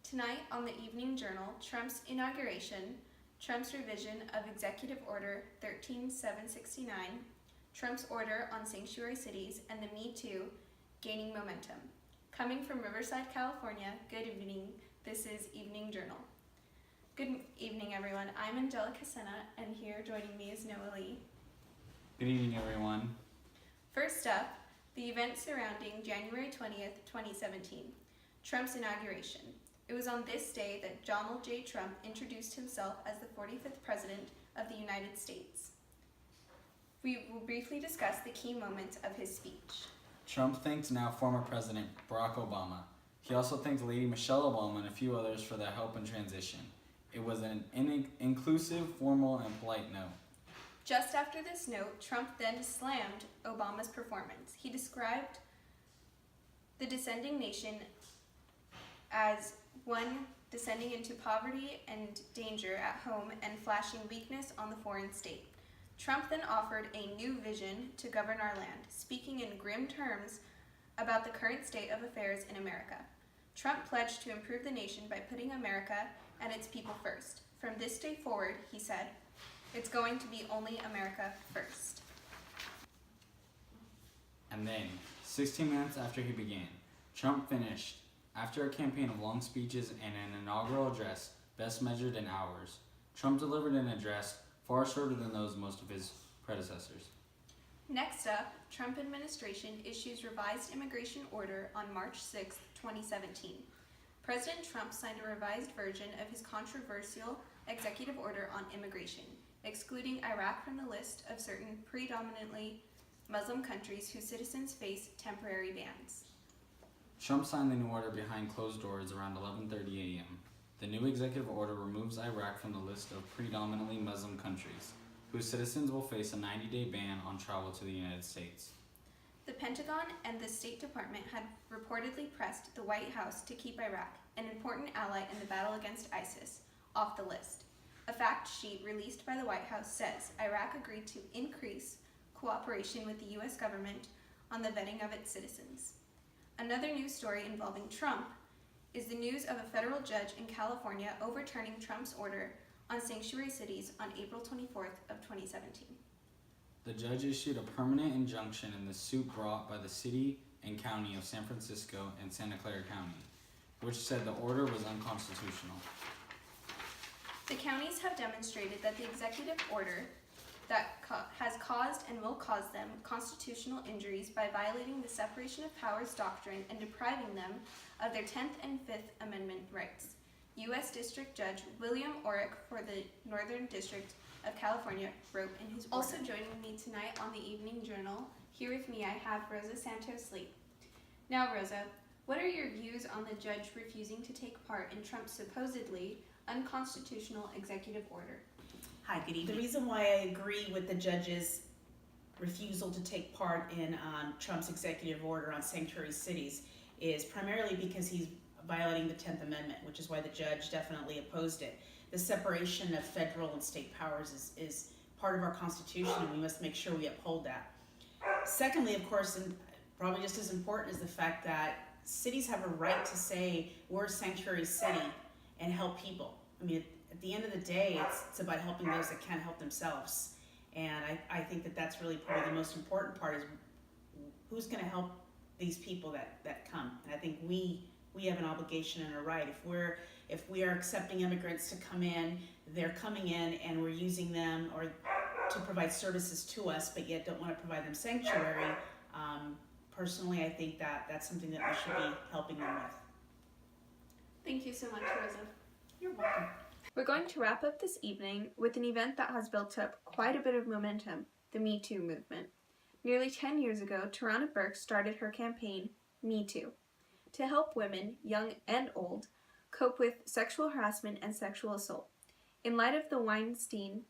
Tonight on the Evening Journal, Trump's inauguration, Trump's revision of Executive Order 13769, Trump's order on sanctuary cities, and the Me Too gaining momentum. Coming from Riverside, California, good evening. This is Evening Journal. Good evening, everyone. I'm Angelica Senna, and here joining me is Noah Lee. Good evening, everyone. First up, the event surrounding January 20th, 2017, Trump's inauguration. It was on this day that Donald J. Trump introduced himself as the 45th President of the United States. We will briefly discuss the key moments of his speech. Trump thanked now former President Barack Obama. He also thanked Lady Michelle Obama and a few others for their help in transition. It was an inclusive, formal, and polite note. Just after this note, Trump then slammed Obama's performance. He described the descending nation as one descending into poverty and danger at home and flashing weakness on the foreign state. Trump then offered a new vision to govern our land, speaking in grim terms about the current state of affairs in America. Trump pledged to improve the nation by putting America and its people first. From this day forward, he said, it's going to be only America first. And then, 16 minutes after he began, Trump finished. After a campaign of long speeches and an inaugural address best measured in hours, Trump delivered an address far shorter than those of most of his predecessors. Next up, Trump administration issues revised immigration order on March 6, 2017. President Trump signed a revised version of his controversial executive order on immigration, excluding Iraq from the list of certain predominantly Muslim countries whose citizens face temporary bans. Trump signed the new order behind closed doors around 11:30 a.m. The new executive order removes Iraq from the list of predominantly Muslim countries, whose citizens will face a 90-day ban on travel to the United States. The Pentagon and the State Department had reportedly pressed the White House to keep Iraq, an important ally in the battle against ISIS, off the list. A fact sheet released by the White House says Iraq agreed to increase cooperation with the U.S. government on the vetting of its citizens. Another news story involving Trump is the news of a federal judge in California overturning Trump's order on sanctuary cities on April 24th of 2017. The judge issued a permanent injunction in the suit brought by the city and county of San Francisco and Santa Clara County, which said the order was unconstitutional. The counties have demonstrated that the executive order that has caused and will cause them constitutional injuries by violating the separation of powers doctrine and depriving them of their 10th and 5th Amendment rights. U.S. District Judge William Orrick for the Northern District of California wrote in his order. Also joining me tonight on the Evening Journal, here with me I have Rosa Santos-Slate. Now Rosa, what are your views on the judge refusing to take part in Trump's supposedly unconstitutional executive order? Hi, good evening. The reason why I agree with the judge's refusal to take part in Trump's executive order on sanctuary cities is primarily because he's violating the 10th Amendment, which is why the judge definitely opposed it. The separation of federal and state powers is part of our Constitution, and we must make sure we uphold that. Secondly, of course, and probably just as important, is the fact that cities have a right to say we're a sanctuary city and help people. I mean, at the end of the day, it's about helping those that can't help themselves. And I think that that's really probably the most important part, is who's going to help these people that come. And I think we have an obligation and a right. If we are accepting immigrants to come in, they're coming in and we're using them or to provide services to us, but yet don't want to provide them sanctuary. Personally, I think that's something that we should be helping them with. Thank you so much, Rosa. You're welcome. We're going to wrap up this evening with an event that has built up quite a bit of momentum, the Me Too movement. Nearly 10 years ago, Tarana Burke started her campaign, Me Too, to help women, young and old, cope with sexual harassment and sexual assault. In light of the Weinstein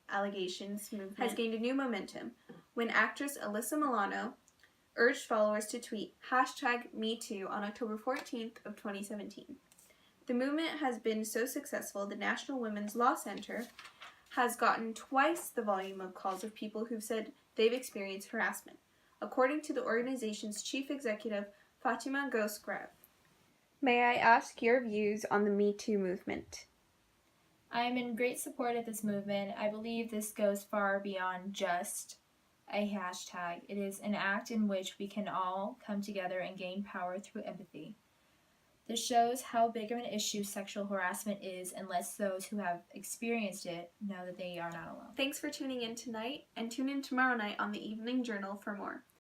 allegations, movement has gained a new momentum when actress Alyssa Milano urged followers to tweet #MeToo on October 14th of 2017. The movement has been so successful, the National Women's Law Center has gotten twice the volume of calls of people who've said they've experienced harassment, according to the organization's chief executive, Fatima Ghosgrave. May I ask your views on the Me Too movement? I am in great support of this movement. I believe this goes far beyond just a hashtag. It is an act in which we can all come together and gain power through empathy. This shows how big of an issue sexual harassment is and lets those who have experienced it know that they are not alone. Thanks for tuning in tonight, and tune in tomorrow night on the Evening Journal for more.